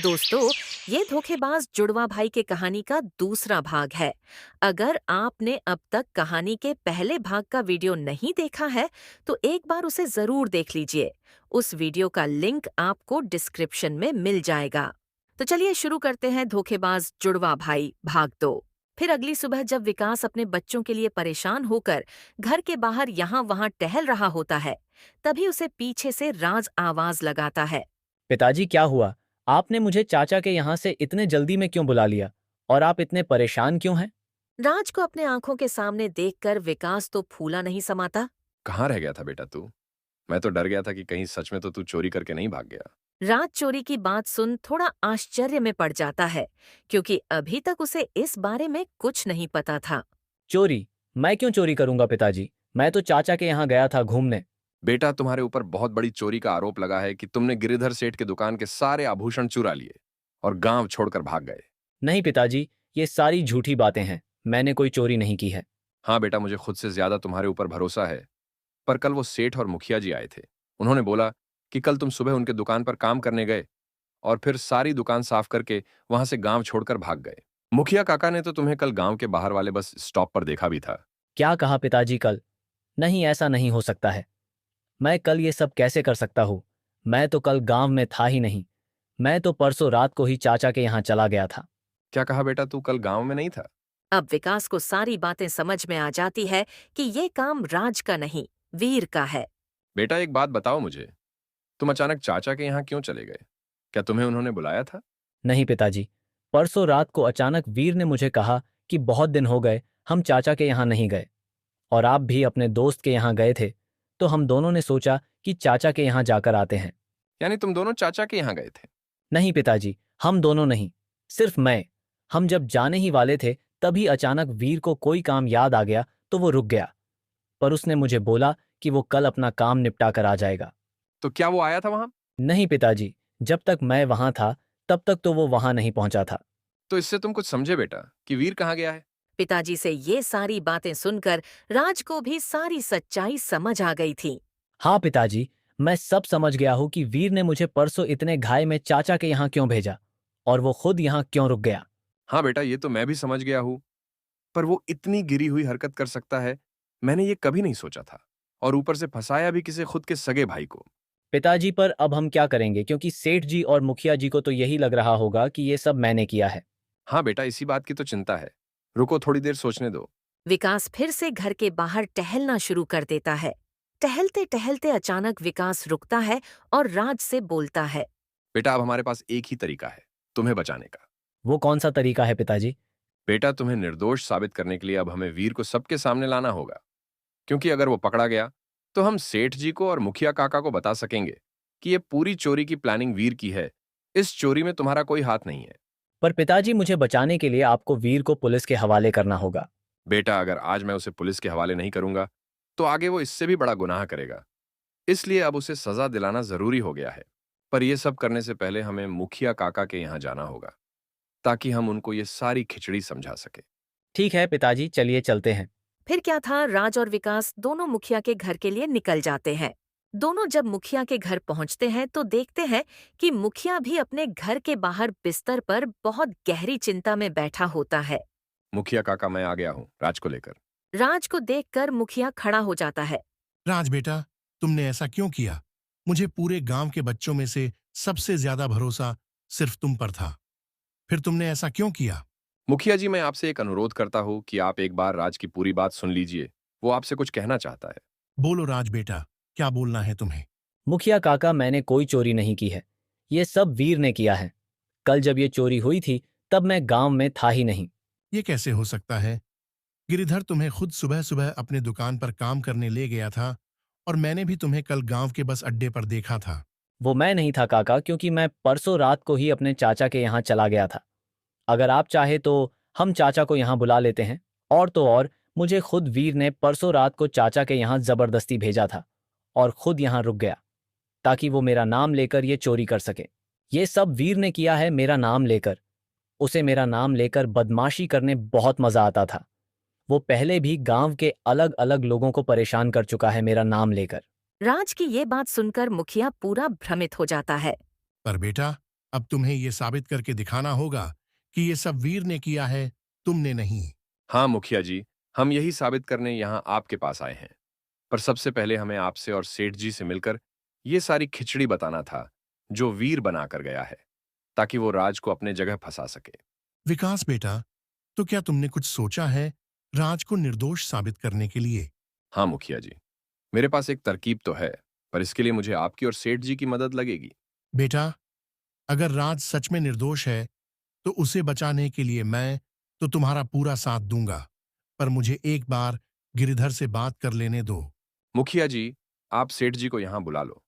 दोस्तों, ये धोखेबाज जुड़वा भाई के कहानी का दूसरा भाग है। अगर आपने अब तक कहानी के पहले भाग का वीडियो नहीं देखा है, तो एक बार उसे जरूर देख लीजिए। उस वीडियो का लिंक आपको डिस्क्रिप्शन में मिल जाएगा। तो चलिए शुरू करते हैं धोखेबाज जुड़वा भाई भाग 2। फिर अगली सुबह जब विकास अपने बच्चों के लिए परेशान होकर घर के बाहर यहाँ वहाँ टहल रहा होता है, तभी उसे पीछे से राज आवाज लगाता है। पिताजी, क्या हुआ? आपने मुझे चाचा के यहाँ से इतने जल्दी में क्यों बुला लिया? और आप इतने परेशान क्यों हैं? राज को अपने आंखों के सामने देखकर विकास तो फूला नहीं समाता। कहाँ रह गया था बेटा तू? मैं तो डर गया था कि कहीं सच में तो तू चोरी करके नहीं भाग गया। राज चोरी की बात सुन थोड़ा आश्चर्य में पड़ जाता है, क्योंकि अभी तक उसे इस बारे में कुछ नहीं पता था। चोरी? मैं क्यों चोरी करूंगा पिताजी? मैं तो चाचा के यहाँ गया था घूमने। बेटा, तुम्हारे ऊपर बहुत बड़ी चोरी का आरोप लगा है कि तुमने गिरिधर सेठ की दुकान के सारे आभूषण चुरा लिए और गांव छोड़कर भाग गए। नहीं पिताजी, ये सारी झूठी बातें हैं। मैंने कोई चोरी नहीं की है। हाँ बेटा, मुझे खुद से ज्यादा तुम्हारे ऊपर भरोसा है। पर कल वो सेठ और मुखिया जी आए थे। उन्होंने बोला कि कल तुम सुबह उनके दुकान पर काम करने गए और फिर सारी दुकान साफ करके वहां से गांव छोड़कर भाग गए। मुखिया काका ने तो तुम्हें कल गांव के बाहर वाले बस स्टॉप पर देखा भी था। क्या कहा पिताजी? कल? नहीं, ऐसा नहीं हो सकता है। मैं कल ये सब कैसे कर सकता हूँ? मैं तो कल गांव में था ही नहीं। मैं तो परसों रात को ही चाचा के यहाँ चला गया था। क्या कहा बेटा? तू कल गांव में नहीं था? अब विकास को सारी बातें समझ में आ जाती है कि ये काम राज का नहीं, वीर का है। बेटा, एक बात बताओ मुझे, तुम अचानक चाचा के यहाँ क्यों चले गए? क्या तुम्हें उन्होंने बुलाया था? नहीं पिताजी, परसों रात को अचानक वीर ने मुझे कहा कि बहुत दिन हो गए हम चाचा के यहाँ नहीं गए, और आप भी अपने दोस्त के यहाँ गए थे, तो हम दोनों ने सोचा कि चाचा के यहाँ जाकर आते हैं। यानी तुम दोनों चाचा के यहाँ गए थे? नहीं पिताजी, हम दोनों नहीं, सिर्फ मैं। हम जब जाने ही वाले थे तभी अचानक वीर को कोई काम याद आ गया, तो वो रुक गया। पर उसने मुझे बोला कि वो कल अपना काम निपटा कर आ जाएगा। तो क्या वो आया था वहां? नहीं पिताजी, जब तक मैं वहां था तब तक तो वो वहां नहीं पहुंचा था। तो इससे तुम कुछ समझे बेटा कि वीर कहाँ गया है? पिताजी से ये सारी बातें सुनकर राज को भी सारी सच्चाई समझ आ गई थी। हाँ पिताजी, मैं सब समझ गया हूँ कि वीर ने मुझे परसों इतने घाय में चाचा के यहाँ क्यों भेजा, और वो खुद यहाँ क्यों रुक गया। हाँ बेटा, ये तो मैं भी समझ गया हूँ। पर वो इतनी गिरी हुई हरकत कर सकता है, मैंने ये कभी नहीं सोचा था। और ऊपर से फंसाया भी किसे? खुद के सगे भाई को। पिताजी, पर अब हम क्या करेंगे, क्योंकि सेठ जी और मुखिया जी को तो यही लग रहा होगा कि ये सब मैंने किया है। हाँ बेटा, इसी बात की तो चिंता है। रुको, थोड़ी देर सोचने दो। विकास फिर से घर के बाहर टहलना शुरू कर देता है। टहलते टहलते अचानक विकास रुकता है और राज से बोलता है। बेटा, अब हमारे पास एक ही तरीका है तुम्हें बचाने का। वो कौन सा तरीका है पिताजी? बेटा, तुम्हें निर्दोष साबित करने के लिए अब हमें वीर को सबके सामने लाना होगा। क्योंकि अगर वो पकड़ा गया तो हम सेठ जी को और मुखिया काका को बता सकेंगे कि ये पूरी चोरी की प्लानिंग वीर की है। इस चोरी में तुम्हारा कोई हाथ नहीं है। पर पिताजी, मुझे बचाने के लिए आपको वीर को पुलिस के हवाले करना होगा। बेटा, अगर आज मैं उसे पुलिस के हवाले नहीं करूंगा तो आगे वो इससे भी बड़ा गुनाह करेगा। इसलिए अब उसे सजा दिलाना जरूरी हो गया है। पर यह सब करने से पहले हमें मुखिया काका के यहाँ जाना होगा, ताकि हम उनको ये सारी खिचड़ी समझा सके। ठीक है पिताजी, चलिए चलते हैं। फिर क्या था, राज और विकास दोनों मुखिया के घर के लिए निकल जाते हैं। दोनों जब मुखिया के घर पहुंचते हैं तो देखते हैं कि मुखिया भी अपने घर के बाहर बिस्तर पर बहुत गहरी चिंता में बैठा होता है। मुखिया काका, मैं आ गया हूँ राज को लेकर। राज को देखकर मुखिया खड़ा हो जाता है। राज बेटा, तुमने ऐसा क्यों किया? मुझे पूरे गांव के बच्चों में से सबसे ज्यादा भरोसा सिर्फ तुम पर था। फिर तुमने ऐसा क्यों किया? मुखिया जी, मैं आपसे एक अनुरोध करता हूँ कि आप एक बार राज की पूरी बात सुन लीजिए। वो आपसे कुछ कहना चाहता है। बोलो राज बेटा, क्या बोलना है तुम्हें? मुखिया काका, मैंने कोई चोरी नहीं की है। ये सब वीर ने किया है। कल जब ये चोरी हुई थी तब मैं गांव में था ही नहीं। ये कैसे हो सकता है? गिरिधर तुम्हें खुद सुबह सुबह अपने दुकान पर काम करने ले गया था, और मैंने भी तुम्हें कल गांव के बस अड्डे पर देखा था। वो मैं नहीं था काका, क्योंकि मैं परसों रात को ही अपने चाचा के यहाँ चला गया था। अगर आप चाहे तो हम चाचा को यहाँ बुला लेते हैं। और तो और, मुझे खुद वीर ने परसों रात को चाचा के यहाँ जबरदस्ती भेजा था, और खुद यहाँ रुक गया ताकि वो मेरा नाम लेकर ये चोरी कर सके। ये सब वीर ने किया है मेरा नाम लेकर। उसे मेरा नाम लेकर बदमाशी करने बहुत मजा आता था। वो पहले भी गांव के अलग अलग लोगों को परेशान कर चुका है मेरा नाम लेकर। राज की ये बात सुनकर मुखिया पूरा भ्रमित हो जाता है। पर बेटा, अब तुम्हें ये साबित करके दिखाना होगा कि ये सब वीर ने किया है, तुमने नहीं। हाँ मुखिया जी, हम यही साबित करने यहाँ आपके पास आए हैं। पर सबसे पहले हमें आपसे और सेठ जी से मिलकर ये सारी खिचड़ी बताना था जो वीर बनाकर गया है, ताकि वो राज को अपने जगह फंसा सके। विकास बेटा, तो क्या तुमने कुछ सोचा है राज को निर्दोष साबित करने के लिए? हाँ मुखिया जी, मेरे पास एक तरकीब तो है, पर इसके लिए मुझे आपकी और सेठ जी की मदद लगेगी। बेटा, अगर राज सच में निर्दोष है तो उसे बचाने के लिए मैं तो तुम्हारा पूरा साथ दूंगा, पर मुझे एक बार गिरिधर से बात कर लेने दो। मुखिया जी, आप सेठ जी को यहाँ बुला लो,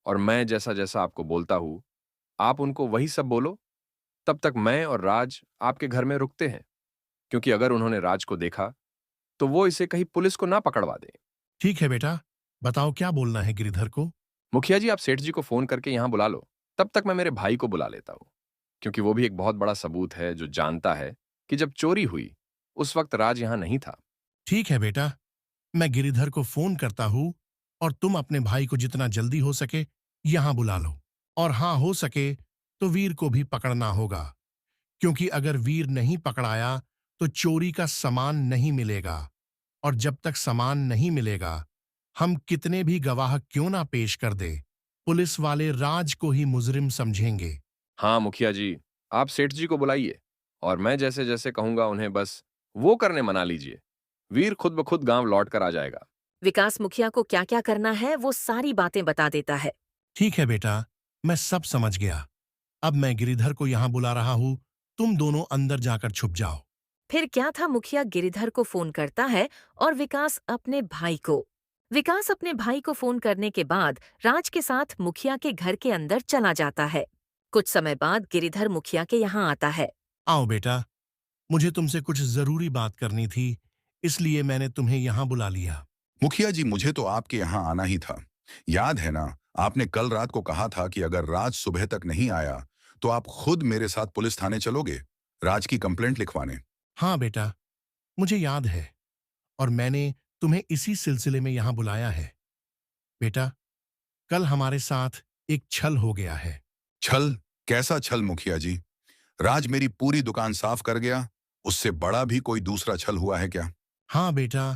और मैं जैसा जैसा आपको बोलता हूँ, आप उनको वही सब बोलो। तब तक मैं और राज आपके घर में रुकते हैं, क्योंकि अगर उन्होंने राज को देखा, तो वो इसे कहीं पुलिस को ना पकड़वा दे। ठीक है बेटा, बताओ क्या बोलना है गिरिधर को? मुखिया जी, आप सेठ जी को फोन करके यहाँ बुला लो। तब तक मैं मेरे भाई को बुला लेता हूँ, क्योंकि वो भी एक बहुत बड़ा सबूत है जो जानता है कि जब चोरी हुई, उस वक्त राज यहाँ नहीं था। ठीक है बेटा, मैं गिरिधर को फोन करता हूँ और तुम अपने भाई को जितना जल्दी हो सके यहां बुला लो। और हाँ, हो सके तो वीर को भी पकड़ना होगा, क्योंकि अगर वीर नहीं पकड़ाया तो चोरी का सामान नहीं मिलेगा, और जब तक सामान नहीं मिलेगा हम कितने भी गवाह क्यों ना पेश कर दे, पुलिस वाले राज को ही मुजरिम समझेंगे। हाँ मुखिया जी, आप सेठ जी को बुलाइए, और मैं जैसे जैसे कहूंगा उन्हें बस वो करने मना लीजिए। वीर खुद ब खुद गांव लौट कर आ जाएगा। विकास मुखिया को क्या क्या करना है वो सारी बातें बता देता है। ठीक है बेटा, मैं सब समझ गया। अब मैं गिरिधर को यहां बुला रहा हूं, तुम दोनों अंदर जाकर छुप जाओ। फिर क्या था, मुखिया गिरिधर को फोन करता है और विकास अपने भाई को फोन करने के बाद राज के साथ मुखिया के घर के अंदर चला जाता है। कुछ समय बाद गिरिधर मुखिया के यहाँ आता है। आओ बेटा, मुझे तुमसे कुछ जरूरी बात करनी थी, इसलिए मैंने तुम्हें यहां बुला लिया। मुखिया जी, मुझे तो आपके यहाँ आना ही था। याद है ना, आपने कल रात को कहा था कि अगर राज सुबह तक नहीं आया तो आप खुद मेरे साथ पुलिस थाने चलोगे राज की कंप्लेंट लिखवाने। हाँ बेटा, मुझे याद है, और मैंने तुम्हें इसी सिलसिले में यहां बुलाया है। बेटा, कल हमारे साथ एक छल हो गया है। छल? कैसा छल मुखिया जी? राज मेरी पूरी दुकान साफ कर गया, उससे बड़ा भी कोई दूसरा छल हुआ है क्या? हाँ बेटा,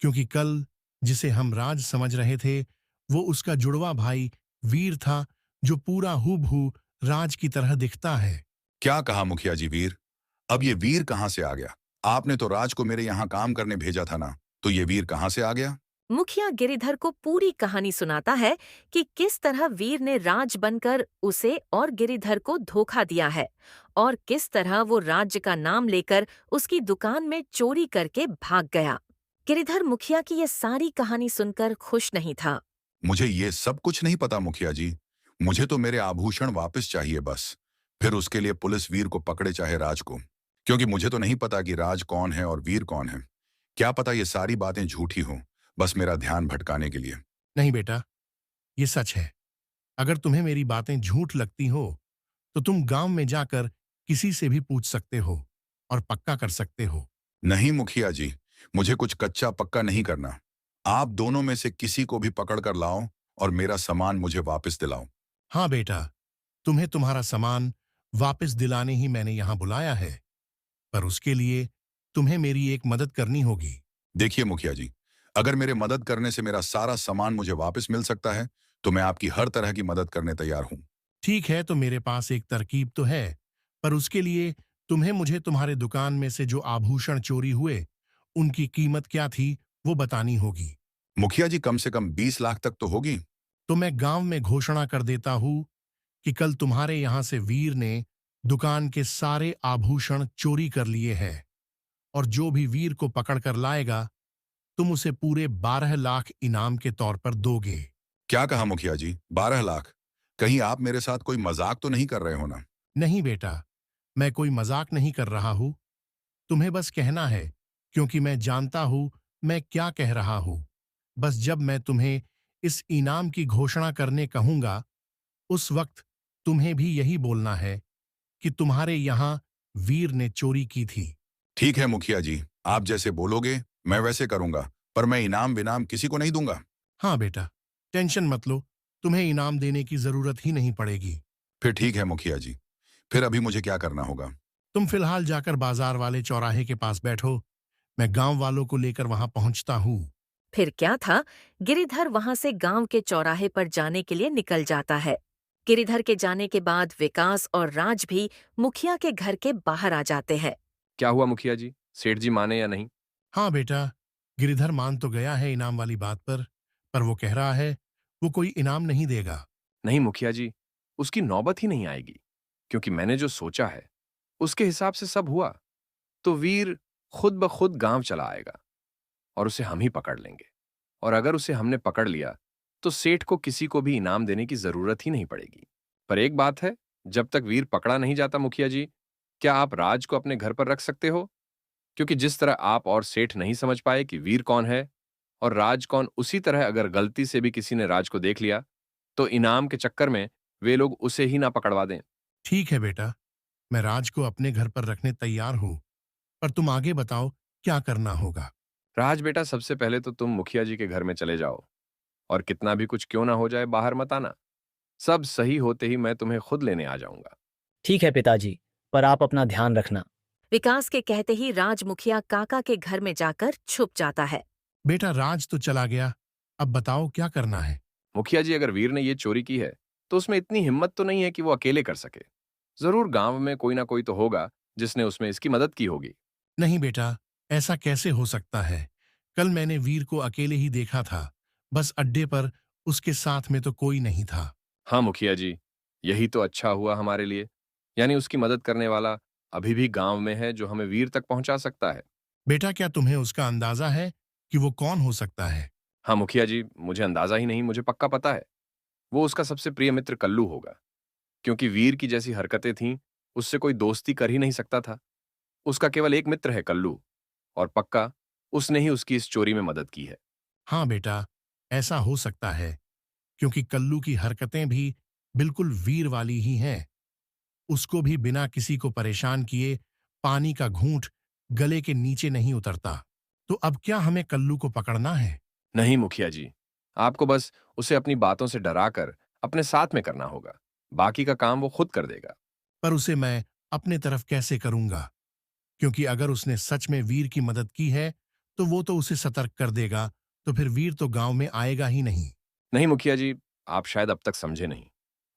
क्योंकि कल जिसे हम राज समझ रहे थे वो उसका जुड़वा भाई वीर था, जो पूरा हूबहू राज की तरह दिखता है। क्या कहा मुखिया जी? वीर? अब ये वीर कहाँ से आ गया? आपने तो राज को मेरे यहाँ काम करने भेजा था ना, तो ये वीर कहाँ से आ गया? मुखिया गिरिधर को पूरी कहानी सुनाता है कि किस तरह वीर ने राज बनकर उसे और गिरिधर को धोखा दिया है, और किस तरह वो राज्य का नाम लेकर उसकी दुकान में चोरी करके भाग गया। गिरिधर मुखिया की ये सारी कहानी सुनकर खुश नहीं था। मुझे ये सब कुछ नहीं पता मुखिया जी। मुझे तो मेरे आभूषण वापस चाहिए बस। फिर उसके लिए पुलिस वीर को पकड़े चाहे राज को, क्योंकि मुझे तो नहीं पता कि राज कौन है और वीर कौन है। क्या पता ये सारी बातें झूठी हों, बस मेरा ध्यान भटकाने के लिए। नहीं बेटा, ये सच है। अगर तुम्हें मेरी बातें झूठ लगती हो तो तुम गांव में जाकर किसी से भी पूछ सकते हो और पक्का कर सकते हो। नहीं मुखिया जी, मुझे कुछ कच्चा पक्का नहीं करना। आप दोनों में से किसी को भी पकड़ कर लाओ और मेरा सामान मुझे वापस दिलाओ। हाँ बेटा, तुम्हें तुम्हारा सामान वापस दिलाने ही मैंने यहां बुलाया है, पर उसके लिए तुम्हें मेरी एक मदद करनी होगी। देखिए मुखिया जी, अगर मेरे मदद करने से मेरा सारा सामान मुझे वापस मिल सकता है तो मैं आपकी हर तरह की मदद करने तैयार हूं। ठीक है, तो मेरे पास एक तरकीब तो है, पर उसके लिए तुम्हें मुझे तुम्हारे दुकान में से जो आभूषण चोरी हुए उनकी कीमत क्या थी वो बतानी होगी। मुखिया जी, कम से कम 20 लाख तक तो होगी। तो मैं गांव में घोषणा कर देता हूं कि कल तुम्हारे यहां से वीर ने दुकान के सारे आभूषण चोरी कर लिए हैं, और जो भी वीर को पकड़ कर लाएगा तुम उसे पूरे 12 लाख इनाम के तौर पर दोगे। क्या कहा मुखिया जी? 12 लाख? कहीं आप मेरे साथ कोई मजाक तो नहीं कर रहे हो ना? नहीं बेटा, मैं कोई मजाक नहीं कर रहा हूं। तुम्हें बस कहना है, क्योंकि मैं जानता हूं मैं क्या कह रहा हूं। बस जब मैं तुम्हें इस इनाम की घोषणा करने कहूंगा उस वक्त तुम्हें भी यही बोलना है कि तुम्हारे यहां वीर ने चोरी की थी। ठीक है मुखिया जी, आप जैसे बोलोगे मैं वैसे करूंगा, पर मैं इनाम विनाम किसी को नहीं दूंगा। हाँ बेटा, टेंशन मत लो, तुम्हें इनाम देने की जरूरत ही नहीं पड़ेगी। फिर ठीक है मुखिया जी। फिर अभी मुझे क्या करना होगा? तुम फिलहाल जाकर बाजार वाले चौराहे के पास बैठो। मैं गांव वालों को लेकर वहां पहुंचता हूँ। फिर क्या था, गिरिधर वहां से गांव के चौराहे पर जाने के लिए निकल जाता है। गिरिधर के जाने के बाद विकास और राज भी मुखिया के घर के बाहर आ जाते हैं। क्या हुआ मुखिया जी? सेठ जी माने या नहीं? हाँ बेटा, गिरिधर मान तो गया है इनाम वाली बात पर वो कह रहा है वो कोई इनाम नहीं देगा। नहीं मुखिया जी, उसकी नौबत ही नहीं आएगी, क्योंकि मैंने जो सोचा है उसके हिसाब से सब हुआ तो वीर खुद ब खुद गांव चला आएगा और उसे हम ही पकड़ लेंगे। और अगर उसे हमने पकड़ लिया तो सेठ को किसी को भी इनाम देने की जरूरत ही नहीं पड़ेगी। पर एक बात है, जब तक वीर पकड़ा नहीं जाता मुखिया जी, क्या आप राज को अपने घर पर रख सकते हो? क्योंकि जिस तरह आप और सेठ नहीं समझ पाए कि वीर कौन है और राज कौन, उसी तरह अगर गलती से भी किसी ने राज को देख लिया तो इनाम के चक्कर में वे लोग उसे ही ना पकड़वा दें। ठीक है बेटा, मैं राज को अपने घर पर रखने तैयार हूँ, पर तुम आगे बताओ क्या करना होगा। राज बेटा, सबसे पहले तो तुम मुखिया जी के घर में चले जाओ और कितना भी कुछ क्यों ना हो जाए बाहर मत आना। सब सही होते ही मैं तुम्हें खुद लेने आ जाऊंगा। ठीक है पिताजी, पर आप अपना ध्यान रखना। विकास के कहते ही राज मुखिया काका के घर में जाकर छुप जाता है। बेटा राज तो चला गया, अब बताओ क्या करना है। मुखिया जी, अगर वीर ने ये चोरी की है तो उसमें इतनी हिम्मत तो नहीं है कि वो अकेले कर सके। जरूर गांव में कोई ना कोई तो होगा जिसने उसमें इसकी मदद की होगी। नहीं बेटा, ऐसा कैसे हो सकता है। कल मैंने वीर को अकेले ही देखा था, बस अड्डे पर उसके साथ में तो कोई नहीं था। हाँ मुखिया जी, यही तो अच्छा हुआ हमारे लिए। यानी उसकी मदद करने वाला अभी भी गांव में है जो हमें वीर तक पहुंचा सकता है। बेटा क्या तुम्हें उसका अंदाजा है कि वो कौन हो सकता है। हाँ मुखिया जी, मुझे अंदाजा ही नहीं, मुझे पक्का पता है। वो उसका सबसे प्रिय मित्र कल्लू होगा, क्योंकि वीर की जैसी हरकतें थीं, उससे कोई दोस्ती कर ही नहीं सकता था। उसका केवल एक मित्र है कल्लू, और पक्का उसने ही उसकी इस चोरी में मदद की है। हाँ बेटा, ऐसा हो सकता है, क्योंकि कल्लू की हरकतें भी बिल्कुल वीर वाली ही हैं। उसको भी बिना किसी को परेशान किए पानी का घूंट गले के नीचे नहीं उतरता। तो अब क्या हमें कल्लू को पकड़ना है। नहीं मुखिया जी, आपको बस उसे अपनी बातों से डराकर अपने साथ में करना होगा। बाकी का काम वो खुद कर देगा। पर उसे मैं अपने तरफ कैसे करूंगा, क्योंकि अगर उसने सच में वीर की मदद की है तो वो तो उसे सतर्क कर देगा, तो फिर वीर तो गांव में आएगा ही नहीं। नहीं मुखिया जी, आप शायद अब तक समझे नहीं।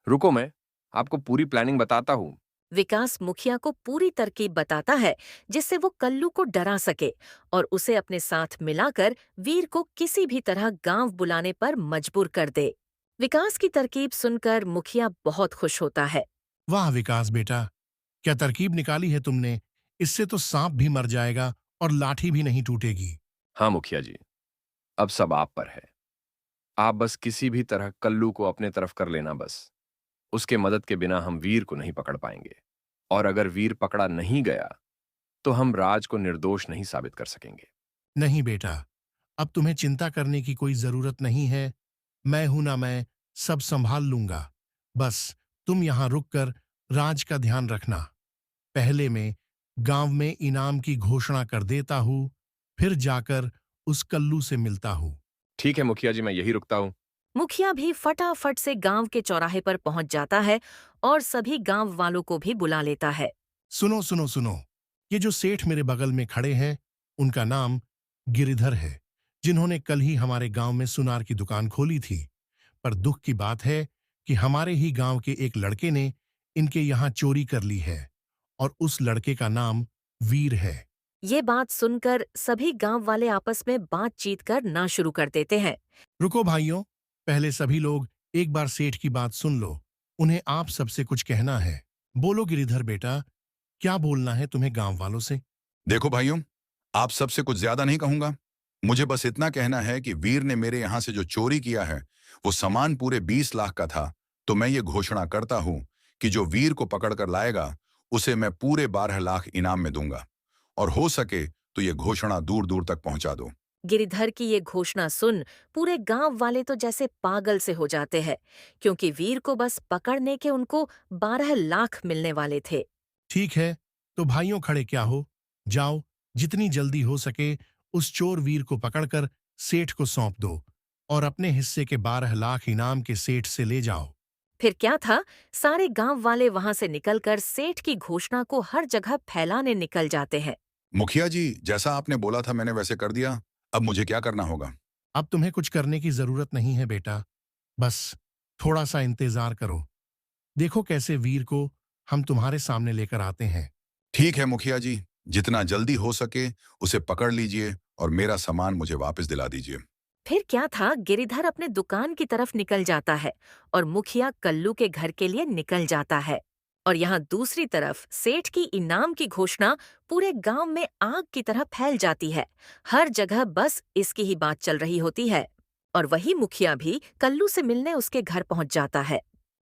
रुको, मैं आपको पूरी प्लानिंग बताता हूँ। विकास मुखिया को पूरी तरकीब बताता है जिससे वो कल्लू को डरा सके और उसे अपने साथ मिलाकर वीर को किसी भी तरह गांव बुलाने पर मजबूर कर दे। विकास की तरकीब सुनकर मुखिया बहुत खुश होता है। वाह विकास बेटा, क्या तरकीब निकाली है तुमने। इससे तो सांप भी मर जाएगा और लाठी भी नहीं टूटेगी। हाँ मुखिया जी, अब सब आप पर है। आप बस किसी भी तरह कल्लू को अपने तरफ कर लेना बस। उसके मदद के बिना हम वीर को नहीं पकड़ पाएंगे, और अगर वीर पकड़ा नहीं गया तो हम राज को निर्दोष नहीं साबित कर सकेंगे। नहीं बेटा, अब तुम्हें चिंता करने की कोई जरूरत नहीं है। मैं हूं ना, मैं सब संभाल लूंगा। बस तुम यहां रुककर राज का ध्यान रखना। पहले मैं गांव में इनाम की घोषणा कर देता हूं, फिर जाकर उस कल्लू से मिलता हूं। ठीक है मुखिया जी, मैं यही रुकता हूँ। मुखिया भी फटाफट से गांव के चौराहे पर पहुंच जाता है और सभी गांव वालों को भी बुला लेता है। सुनो सुनो सुनो, ये जो सेठ मेरे बगल में खड़े हैं, उनका नाम गिरिधर है, जिन्होंने कल ही हमारे गांव में सुनार की दुकान खोली थी। पर दुख की बात है कि हमारे ही गांव के एक लड़के ने इनके यहाँ चोरी कर ली है, और उस लड़के का नाम वीर है। ये बात सुनकर सभी गांव वाले आपस में बातचीत करना शुरू कर देते हैं। रुको भाइयों, पहले सभी लोग एक बार सेठ की बात सुन लो। उन्हें आप सबसे कुछ कहना है। बोलो गिरिधर बेटा, क्या बोलना है तुम्हें गांव वालों से। देखो भाइयों, आप सबसे कुछ ज्यादा नहीं कहूंगा। मुझे बस इतना कहना है कि वीर ने मेरे यहाँ से जो चोरी किया है वो सामान पूरे 20 लाख का था। तो मैं ये घोषणा करता हूँ कि जो वीर को पकड़ कर लाएगा उसे मैं पूरे 12 लाख इनाम में दूंगा। और हो सके तो ये घोषणा दूर दूर तक पहुंचा दो। गिरिधर की ये घोषणा सुन पूरे गांव वाले तो जैसे पागल से हो जाते हैं, क्योंकि वीर को बस पकड़ने के उनको 12 लाख मिलने वाले थे। ठीक है, तो भाइयों खड़े क्या हो, जाओ, जितनी जल्दी हो सके उस चोर वीर को पकड़कर सेठ को सौंप दो और अपने हिस्से के 12 लाख इनाम के सेठ से ले जाओ। फिर क्या था, सारे गांव वाले वहां से निकलकर सेठ की घोषणा को हर जगह फैलाने निकल जाते हैं। मुखिया जी, जैसा आपने बोला था मैंने वैसे कर दिया। अब मुझे क्या करना होगा? अब तुम्हें कुछ करने की जरूरत नहीं है बेटा, बस थोड़ा सा इंतजार करो। देखो कैसे वीर को हम तुम्हारे सामने लेकर आते हैं। ठीक है मुखिया जी, जितना जल्दी हो सके उसे पकड़ लीजिए और मेरा सामान मुझे वापस दिला दीजिए। फिर क्या था, गिरिधर अपने दुकान की तरफ निकल जाता है और मुखिया कल्लू के घर के लिए निकल जाता है। और यहाँ दूसरी तरफ सेठ की इनाम की घोषणा पूरे गांव में आग की तरह फैल जाती है। हर जगह बस इसकी ही बात चल रही होती है। और वही मुखिया भी कल्लू से मिलने उसके घर पहुंच जाता है।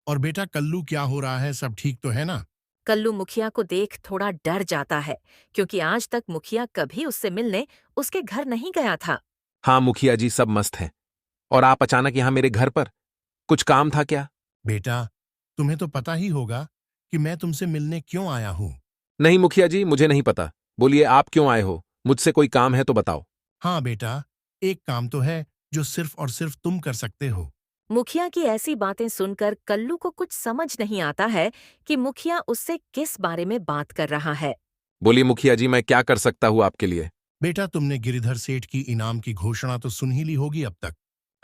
और बेटा कल्लू, क्या हो रहा है? सब ठीक तो है ना? कल्लू मुखिया को देख थोड़ा डर जाता है, क्योंकि आज तक मुखिया कभी उससे मिलने उसके घर नहीं गया था। हाँ मुखिया जी, सब मस्त हैं। और आप अचानक यहाँ मेरे घर पर? कुछ काम था क्या? बेटा, तुम्हें तो पता ही होगा कि मैं तुमसे मिलने क्यों आया हूँ। नहीं मुखिया जी, मुझे नहीं पता। बोलिए आप क्यों आए हो? मुझसे कोई काम है तो बताओ। हाँ बेटा, एक काम तो है जो सिर्फ और सिर्फ तुम कर सकते हो। मुखिया की ऐसी बातें सुनकर कल्लू को कुछ समझ नहीं आता है कि मुखिया उससे किस बारे में बात कर रहा है। बोलिए मुखिया जी, मैं क्या कर सकता हूँ आपके लिए? बेटा, तुमने गिरिधर सेठ की इनाम की घोषणा तो सुन ही ली होगी अब तक।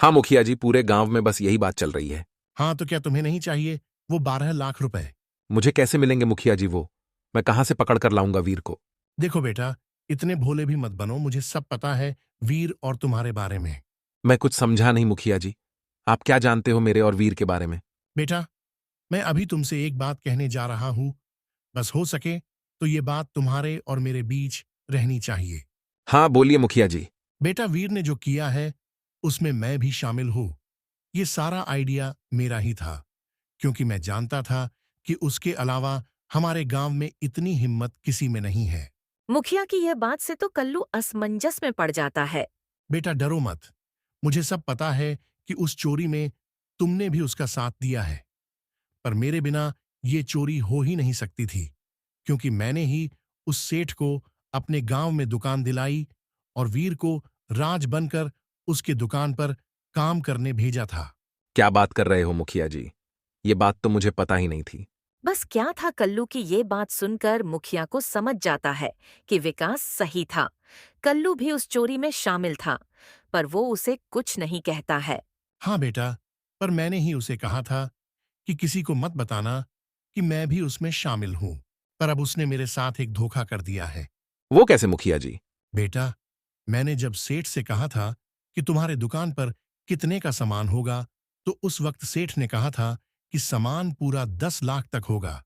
हाँ मुखिया जी, पूरे गांव में बस यही बात चल रही है। हाँ, तो क्या तुम्हें नहीं चाहिए वो 12 लाख रुपए? मुझे कैसे मिलेंगे मुखिया जी वो? मैं कहाँ से पकड़ कर लाऊंगा वीर को? देखो बेटा, इतने भोले भी मत बनो, मुझे सब पता है वीर और तुम्हारे बारे में। मैं कुछ समझा नहीं मुखिया जी। आप क्या जानते हो मेरे और वीर के बारे में? बेटा, मैं अभी तुमसे एक बात कहने जा रहा हूँ, बस हो सके तो ये बात तुम्हारे और मेरे बीच रहनी चाहिए। हाँ बोलिए मुखिया जी। बेटा, वीर ने जो किया है उसमें मैं भी शामिल हूँ। ये सारा आइडिया मेरा ही था, क्योंकि मैं जानता था कि उसके अलावा हमारे गांव में इतनी हिम्मत किसी में नहीं है। मुखिया की यह बात से तो कल्लू असमंजस में पड़ जाता है। बेटा डरो मत, मुझे सब पता है कि उस चोरी में तुमने भी उसका साथ दिया है, पर मेरे बिना ये चोरी हो ही नहीं सकती थी, क्योंकि मैंने ही उस सेठ को अपने गांव में दुकान दिलाई और वीर को राज बनकर उसकी दुकान पर काम करने भेजा था। क्या बात कर रहे हो मुखिया जी? ये बात तो मुझे पता ही नहीं थी। बस क्या था, कल्लू की ये बात सुनकर मुखिया को समझ जाता है कि विकास सही था। कल्लू भी उस चोरी में शामिल था, पर वो उसे कुछ नहीं कहता है। हाँ बेटा, पर मैंने ही उसे कहा था कि किसी को मत बताना कि मैं भी उसमें शामिल हूं, पर अब उसने मेरे साथ एक धोखा कर दिया है। वो कैसे मुखिया जी? बेटा, मैंने जब सेठ से कहा था कि तुम्हारे दुकान पर कितने का सामान होगा, तो उस वक्त सेठ ने कहा था कि सामान पूरा 10 लाख तक होगा,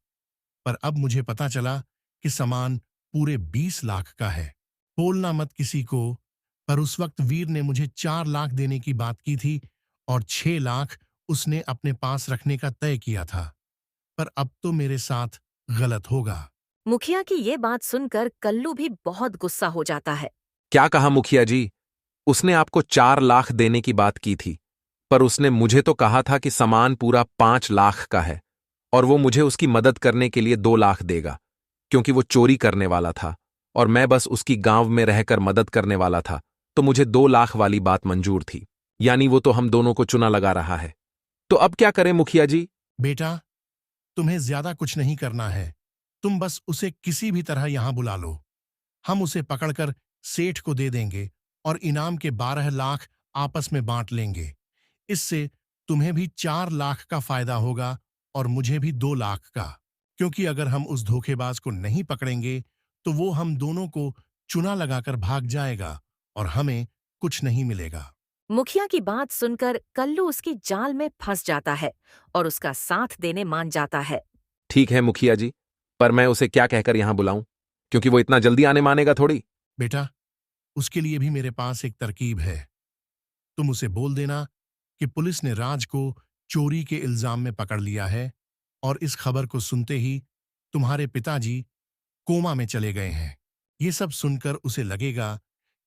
पर अब मुझे पता चला कि सामान पूरे 20 लाख का है। बोलना मत किसी को, पर उस वक्त वीर ने मुझे 4 लाख देने की बात की थी और 6 लाख उसने अपने पास रखने का तय किया था, पर अब तो मेरे साथ गलत होगा। मुखिया की ये बात सुनकर कल्लू भी बहुत गुस्सा हो जाता है। क्या कहा मुखिया जी? उसने आपको 4 लाख देने की बात की थी, पर उसने मुझे तो कहा था कि सामान पूरा 5 लाख का है और वो मुझे उसकी मदद करने के लिए 2 लाख देगा, क्योंकि वो चोरी करने वाला था और मैं बस उसकी गांव में रहकर मदद करने वाला था, तो मुझे 2 लाख वाली बात मंजूर थी। यानी वो तो हम दोनों को चुना लगा रहा है। तो अब क्या करें मुखिया जी? बेटा, तुम्हें ज्यादा कुछ नहीं करना है, तुम बस उसे किसी भी तरह यहां बुला लो। हम उसे पकड़कर सेठ को दे देंगे और इनाम के 12 लाख आपस में बांट लेंगे। इससे तुम्हें भी 4 लाख का फायदा होगा और मुझे भी 2 लाख का, क्योंकि अगर हम उस धोखेबाज को नहीं पकड़ेंगे तो वो हम दोनों को चुना लगाकर भाग जाएगा और हमें कुछ नहीं मिलेगा। मुखिया की बात सुनकर कल्लू उसकी जाल में फंस जाता है और उसका साथ देने मान जाता है। ठीक है मुखिया जी, पर मैं उसे क्या कहकर यहां बुलाऊं? क्योंकि वो इतना जल्दी आने मानेगा थोड़ी। बेटा, उसके लिए भी मेरे पास एक तरकीब है। तुम उसे बोल देना कि पुलिस ने राज को चोरी के इल्जाम में पकड़ लिया है और इस खबर को सुनते ही तुम्हारे पिताजी कोमा में चले गए हैं। ये सब सुनकर उसे लगेगा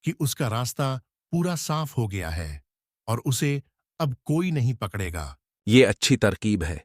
कि उसका रास्ता पूरा साफ हो गया है और उसे अब कोई नहीं पकड़ेगा। ये अच्छी तरकीब है,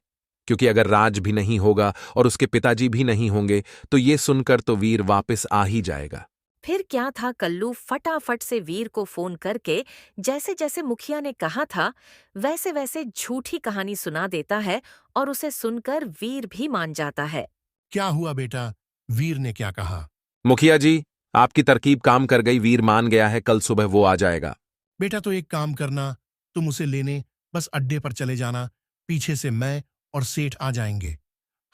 क्योंकि अगर राज भी नहीं होगा और उसके पिताजी भी नहीं होंगे तो ये सुनकर तो वीर वापस आ ही जाएगा। फिर क्या था, कल्लू फटाफट से वीर को फोन करके जैसे जैसे मुखिया ने कहा था वैसे वैसे झूठी कहानी सुना देता है और उसे सुनकर वीर भी मान जाता है। क्या हुआ बेटा? वीर ने क्या कहा? मुखिया जी, आपकी तरकीब काम कर गई, वीर मान गया है, कल सुबह वो आ जाएगा। बेटा तो एक काम करना, तुम उसे लेने बस अड्डे पर चले जाना, पीछे से मैं और सेठ आ जाएंगे।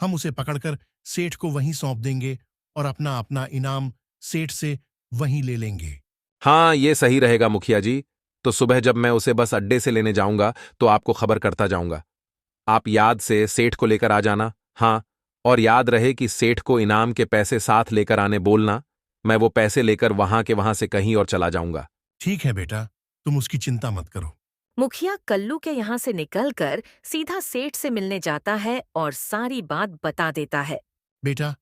हम उसे पकड़कर सेठ को वहीं सौंप देंगे और अपना अपना इनाम सेठ से वहीं ले लेंगे। हाँ, ये सही रहेगा मुखिया जी। तो सुबह जब मैं उसे बस अड्डे से लेने जाऊंगा तो आपको खबर करता जाऊंगा। आप याद से सेठ को लेकर आ जाना। हाँ, और याद रहे कि सेठ को इनाम के पैसे साथ लेकर आने बोलना। मैं वो पैसे लेकर वहां के वहां से कहीं और चला जाऊंगा। ठीक है बेटा, तुम उसकी चिंता मत करो। मुखिया कल्लू के यहाँ से निकलकर सीधा सेठ से मिलने जाता है और सारी बात बता देता है। बेटा,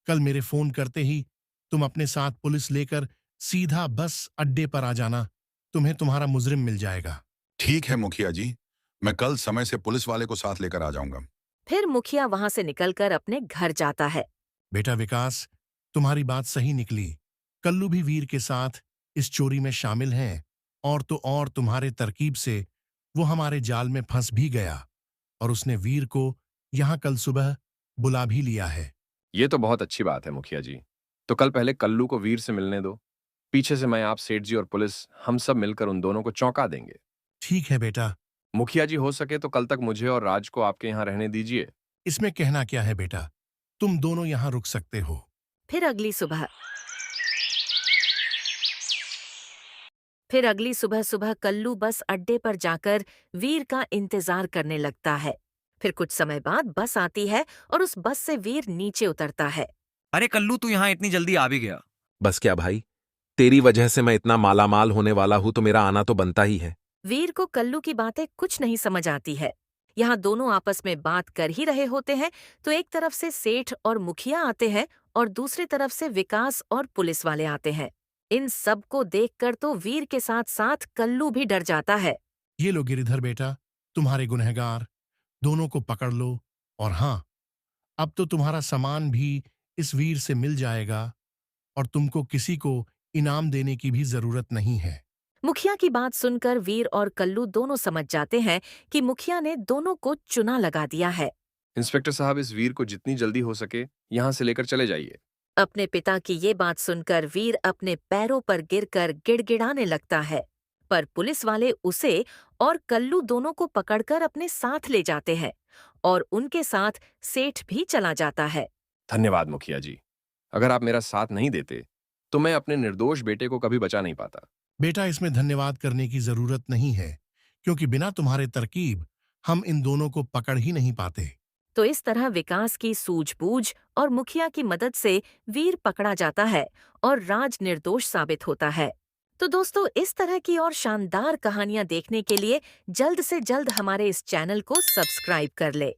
कल मेरे फोन करते ही तुम अपने साथ पुलिस लेकर सीधा बस अड्डे पर आ जाना, तुम्हें तुम्हारा मुजरिम मिल जाएगा। ठीक है मुखिया जी, मैं कल समय से पुलिस वाले को साथ लेकर आ जाऊंगा। फिर मुखिया वहां से निकलकर अपने घर जाता है। बेटा विकास, तुम्हारी बात सही निकली। कल्लू भी वीर के साथ इस चोरी में शामिल हैं, और तो और तुम्हारे तरकीब से वो हमारे जाल में फंस भी गया और उसने वीर को यहाँ कल सुबह बुला भी लिया है। ये तो बहुत अच्छी बात है मुखिया जी। तो कल पहले कल्लू को वीर से मिलने दो, पीछे से मैं, आप, सेठ जी और पुलिस, हम सब मिलकर उन दोनों को चौंका देंगे। ठीक है बेटा। मुखिया जी, हो सके तो कल तक मुझे और राज को आपके यहाँ रहने दीजिए। इसमें कहना क्या है बेटा, तुम दोनों यहाँ रुक सकते हो। फिर अगली सुबह सुबह कल्लू बस अड्डे पर जाकर वीर का इंतजार करने लगता है। फिर कुछ समय बाद बस आती है और उस बस से वीर नीचे उतरता है। अरे कल्लू, तू यहाँ इतनी जल्दी आ भी गया? बस क्या भाई, तेरी वजह से मैं इतना मालामाल होने वाला हूं तो मेरा आना तो बनता ही है। वीर को कल्लू की बातें कुछ नहीं समझ आती है। यहाँ दोनों आपस में बात कर ही रहे होते हैं तो एक तरफ से सेठ और मुखिया आते हैं और दूसरी तरफ से विकास और पुलिस वाले आते हैं। इन सब को देखकर तो वीर के साथ साथ कल्लू भी डर जाता है। ये लो गिरिधर बेटा, तुम्हारे गुनहगार, दोनों को पकड़ लो। और हाँ, अब तो तुम्हारा सामान भी इस वीर से मिल जाएगा और तुमको किसी को इनाम देने की भी जरूरत नहीं है। मुखिया की बात सुनकर वीर और कल्लू दोनों समझ जाते हैं कि मुखिया ने दोनों को चुना लगा दिया है। इंस्पेक्टर साहब, इस वीर को जितनी जल्दी हो सके यहाँ से लेकर चले जाइए। अपने पिता की ये बात सुनकर वीर अपने पैरों पर गिरकर गिड़गिड़ाने लगता है, पर पुलिस वाले उसे और कल्लू दोनों को पकड़कर अपने साथ ले जाते हैं और उनके साथ सेठ भी चला जाता है। धन्यवाद मुखिया जी। अगर आप मेरा साथ नहीं देते तो मैं अपने निर्दोष बेटे को कभी बचा नहीं पाता। बेटा, इसमें धन्यवाद करने की जरूरत नहीं है, क्योंकि बिना तुम्हारे तरकीब हम इन दोनों को पकड़ ही नहीं पाते। तो इस तरह विकास की सूझबूझ और मुखिया की मदद से वीर पकड़ा जाता है और राज निर्दोष साबित होता है। तो दोस्तों, इस तरह की और शानदार कहानियां देखने के लिए जल्द से जल्द हमारे इस चैनल को सब्सक्राइब कर ले।